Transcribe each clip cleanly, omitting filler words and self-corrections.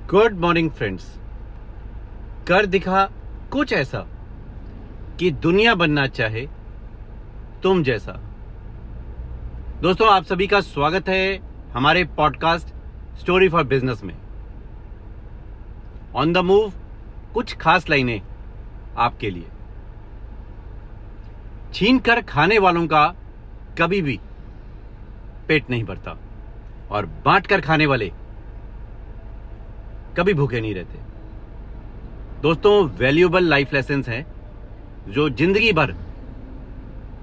Good morning friends. कर दिखा कुछ ऐसा कि दुनिया बनना चाहे तुम जैसा। दोस्तों, आप सभी का स्वागत है हमारे पॉडकास्ट स्टोरी फॉर बिजनेस में। ऑन द मूव कुछ खास लाइनें आपके लिए। छीन कर खाने वालों का कभी भी पेट नहीं भरता और बांट कर खाने वाले कभी भूखे नहीं रहते। दोस्तों, वैल्यूएबल लाइफ लेसन्स हैं जो जिंदगी भर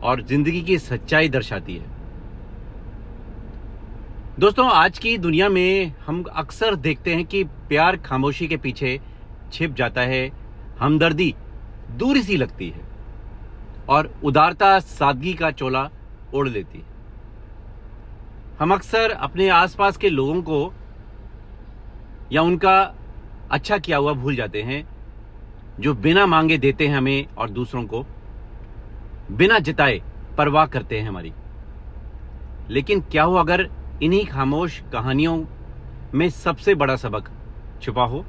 और जिंदगी की सच्चाई दर्शाती है। दोस्तों, आज की दुनिया में हम अक्सर देखते हैं कि प्यार खामोशी के पीछे छिप जाता है, हमदर्दी दूरी सी लगती है और उदारता सादगी का चोला ओढ़ लेती है। हम अक्सर अपने आसपास के लोगों को या उनका अच्छा किया हुआ भूल जाते हैं, जो बिना मांगे देते हैं हमें और दूसरों को बिना जिताए परवाह करते हैं हमारी। लेकिन क्या हो अगर इन्हीं खामोश कहानियों में सबसे बड़ा सबक छुपा हो?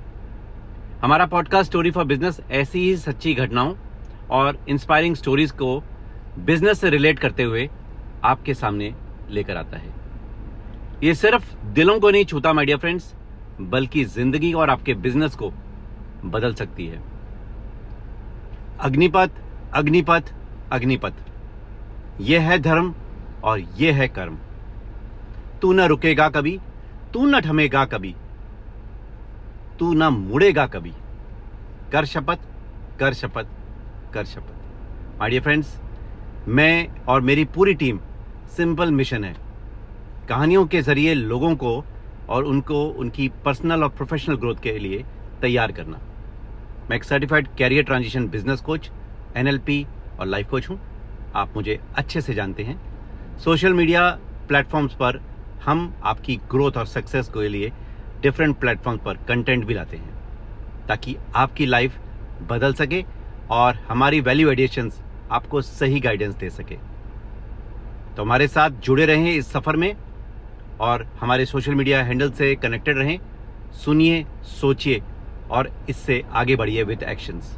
हमारा पॉडकास्ट स्टोरी फॉर बिजनेस ऐसी ही सच्ची घटनाओं और इंस्पायरिंग स्टोरीज को बिजनेस से रिलेट करते हुए आपके सामने लेकर आता है। ये सिर्फ दिलों को नहीं छूता माय डियर फ्रेंड्स, बल्कि जिंदगी और आपके बिजनेस को बदल सकती है। अग्निपथ अग्निपथ अग्निपथ, यह है धर्म और यह है कर्म। तू न रुकेगा कभी, तू न थमेगा कभी, तू न मुड़ेगा कभी। कर शपथ, कर शपथ, कर शपथ। माय डियर फ्रेंड्स, मैं और मेरी पूरी टीम सिंपल मिशन है कहानियों के जरिए लोगों को और उनको उनकी पर्सनल और प्रोफेशनल ग्रोथ के लिए तैयार करना। मैं एक certified career transition business coach, NLP और लाइफ कोच हूं। आप मुझे अच्छे से जानते हैं। सोशल मीडिया प्लेटफॉर्म्स पर हम आपकी ग्रोथ और सक्सेस के लिए डिफरेंट प्लेटफॉर्म्स पर कंटेंट भी लाते हैं ताकि आपकी लाइफ बदल सके और हमारी वैल्यू एडिशंस आपको सही गाइडेंस दे सके। तो हमारे साथ जुड़े रहें इस सफर में और हमारे सोशल मीडिया हैंडल से कनेक्टेड रहें। सुनिए, सोचिए और इससे आगे बढ़िए विद एक्शंस।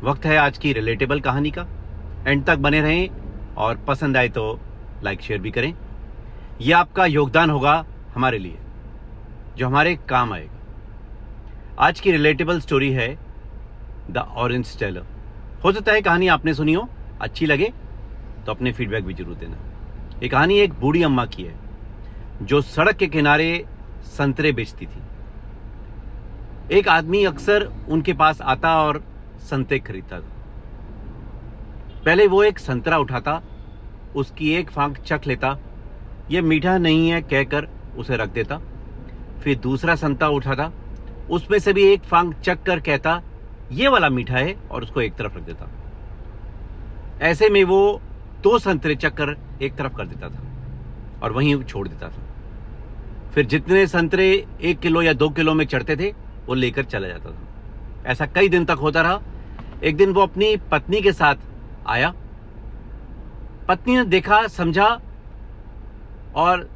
वक्त है आज की रिलेटेबल कहानी का। एंड तक बने रहें और पसंद आए तो लाइक शेयर भी करें। यह आपका योगदान होगा हमारे लिए, जो हमारे काम आएगा। आज की रिलेटेबल स्टोरी है द ऑरेंज टेलर। हो सकता है कहानी आपने सुनी हो, अच्छी लगे तो अपने फीडबैक भी जरूर देना। ये कहानी एक बूढ़ी अम्मा की है जो सड़क के किनारे संतरे बेचती थी। एक आदमी अक्सर उनके पास आता और संतरे खरीदता था। पहले वो एक संतरा उठाता, उसकी एक फांक चख लेता, यह मीठा नहीं है कहकर उसे रख देता। फिर दूसरा संतरा उठाता, उसमें से भी एक फांक चख कर कहता ये वाला मीठा है और उसको एक तरफ रख देता। ऐसे में वो 2 संतरे चख कर एक तरफ कर देता था और वहीं छोड़ देता था। फिर जितने संतरे 1 किलो या 2 किलो में चढ़ते थे वो लेकर चला जाता था। ऐसा कई दिन तक होता रहा। एक दिन वो अपनी पत्नी के साथ आया। पत्नी ने देखा, समझा और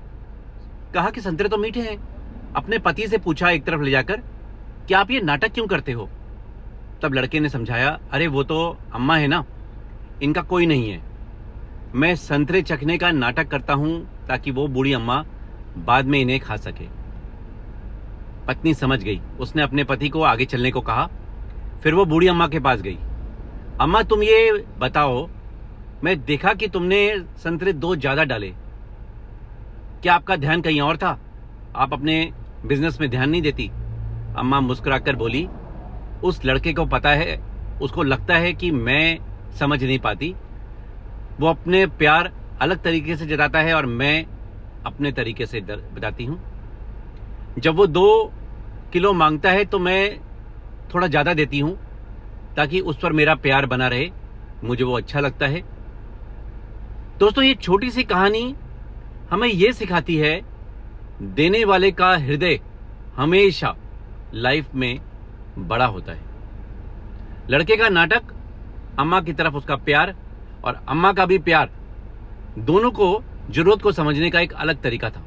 कहा कि संतरे तो मीठे हैं। अपने पति से पूछा एक तरफ ले जाकर कि आप ये नाटक क्यों करते हो? तब लड़के ने समझाया, अरे वो तो अम्मा है ना, इनका कोई नहीं है। मैं संतरे चखने का नाटक करता हूं ताकि वो बूढ़ी अम्मा बाद में इन्हें खा सके। पत्नी समझ गई। उसने अपने पति को आगे चलने को कहा। फिर वो बूढ़ी अम्मा के पास गई। अम्मा, तुम ये बताओ, मैं देखा कि तुमने संतरे 2 ज्यादा डाले, क्या आपका ध्यान कहीं और था? आप अपने बिजनेस में ध्यान नहीं देती? अम्मा मुस्कुराकर बोली, उस लड़के को पता है, उसको लगता है कि मैं समझ नहीं पाती। वो अपने प्यार अलग तरीके से जताता है और मैं अपने तरीके से बताती हूं। जब वो 2 किलो मांगता है तो मैं थोड़ा ज्यादा देती हूं ताकि उस पर मेरा प्यार बना रहे, मुझे वो अच्छा लगता है। दोस्तों, ये छोटी सी कहानी हमें ये सिखाती है, देने वाले का हृदय हमेशा लाइफ में बड़ा होता है। लड़के का नाटक, अम्मा की तरफ उसका प्यार और अम्मा का भी प्यार, दोनों को जरूरत को समझने का एक अलग तरीका था।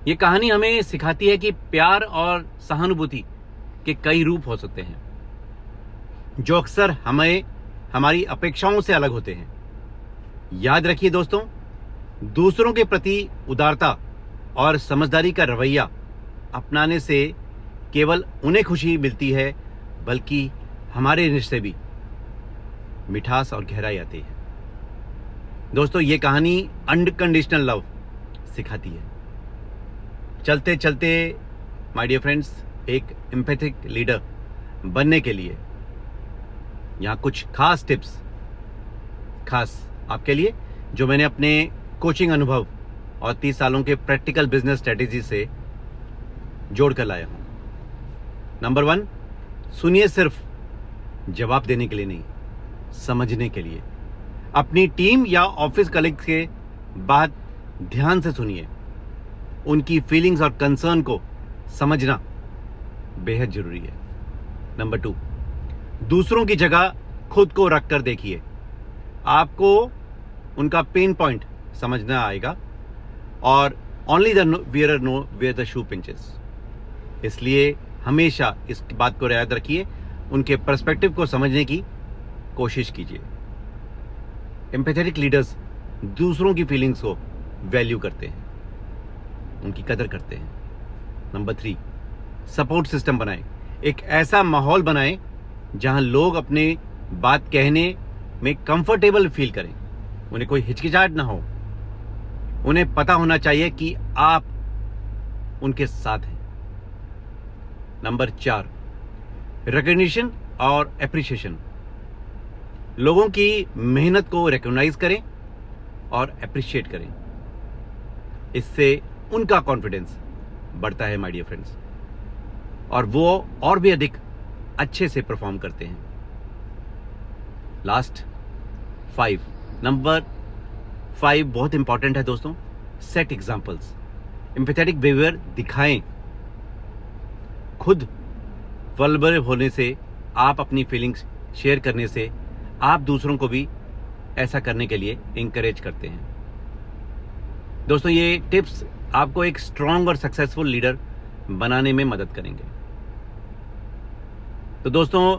ये कहानी हमें सिखाती है कि प्यार और सहानुभूति के कई रूप हो सकते हैं, जो अक्सर हमें हमारी अपेक्षाओं से अलग होते हैं। याद रखिए दोस्तों, दूसरों के प्रति उदारता और समझदारी का रवैया अपनाने से केवल उन्हें खुशी मिलती है, बल्कि हमारे रिश्ते भी मिठास और गहराई आती है। दोस्तों, ये कहानी अनकंडीशनल लव सिखाती है। चलते चलते माय डियर फ्रेंड्स, एक एम्पैथिक लीडर बनने के लिए यहाँ कुछ खास टिप्स खास आपके लिए, जो मैंने अपने कोचिंग अनुभव और 30 सालों के प्रैक्टिकल बिजनेस स्ट्रेटेजी से जोड़कर लाया हूं। नंबर 1, सुनिए सिर्फ जवाब देने के लिए नहीं, समझने के लिए। अपनी टीम या ऑफिस कलीग्स के बात ध्यान से सुनिए। उनकी फीलिंग्स और कंसर्न को समझना बेहद जरूरी है। नंबर 2, दूसरों की जगह खुद को रख कर देखिए। आपको उनका पेन पॉइंट समझना आएगा, और only the wearer know where the shoe pinches. इसलिए हमेशा इस बात को याद रखिए, उनके पर्सपेक्टिव को समझने की कोशिश कीजिए। एम्पैथेटिक लीडर्स दूसरों की फीलिंग्स को वैल्यू करते हैं, उनकी कदर करते हैं। नंबर 3, सपोर्ट सिस्टम बनाएं। एक ऐसा माहौल बनाएं जहां लोग अपने बात कहने में कंफर्टेबल फील करें, उन्हें कोई हिचकिचाहट ना हो। उन्हें पता होना चाहिए कि आप उनके साथ हैं। नंबर 4, रिकॉग्निशन और एप्रिसिएशन। लोगों की मेहनत को रिकॉग्नाइज करें और एप्रिशिएट करें। इससे उनका कॉन्फिडेंस बढ़ता है माय डियर फ्रेंड्स, और वो और भी अधिक अच्छे से परफॉर्म करते हैं। लास्ट 5, नंबर 5 बहुत इंपॉर्टेंट है दोस्तों। Set examples. एम्पैथेटिक बिहेवियर दिखाएं। खुद वल्नरेबल होने से, आप अपनी फीलिंग्स शेयर करने से, आप दूसरों को भी ऐसा करने के लिए इंकरेज करते हैं। दोस्तों, ये टिप्स आपको एक स्ट्रांग और सक्सेसफुल लीडर बनाने में मदद करेंगे। तो दोस्तों,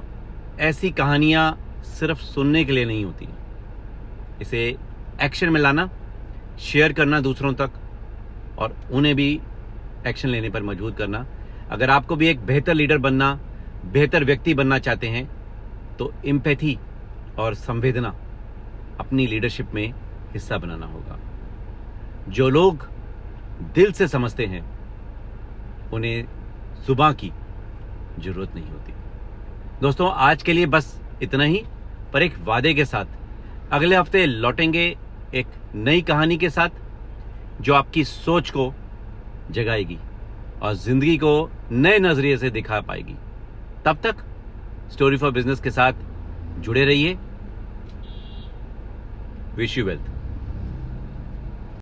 ऐसी कहानियां सिर्फ सुनने के लिए नहीं होती, इसे एक्शन में लाना, शेयर करना दूसरों तक, और उन्हें भी एक्शन लेने पर मजबूर करना। अगर आपको भी एक बेहतर लीडर बनना, बेहतर व्यक्ति बनना चाहते हैं, तो एम्पैथी और संवेदना अपनी लीडरशिप में हिस्सा बनाना होगा। जो लोग दिल से समझते हैं, उन्हें जुबान की जरूरत नहीं होती। दोस्तों, आज के लिए बस इतना ही, पर एक वादे के साथ अगले हफ्ते लौटेंगे एक नई कहानी के साथ, जो आपकी सोच को जगाएगी और जिंदगी को नए नजरिए से दिखा पाएगी। तब तक स्टोरी फॉर बिजनेस के साथ जुड़े रहिए। Wish you wealth.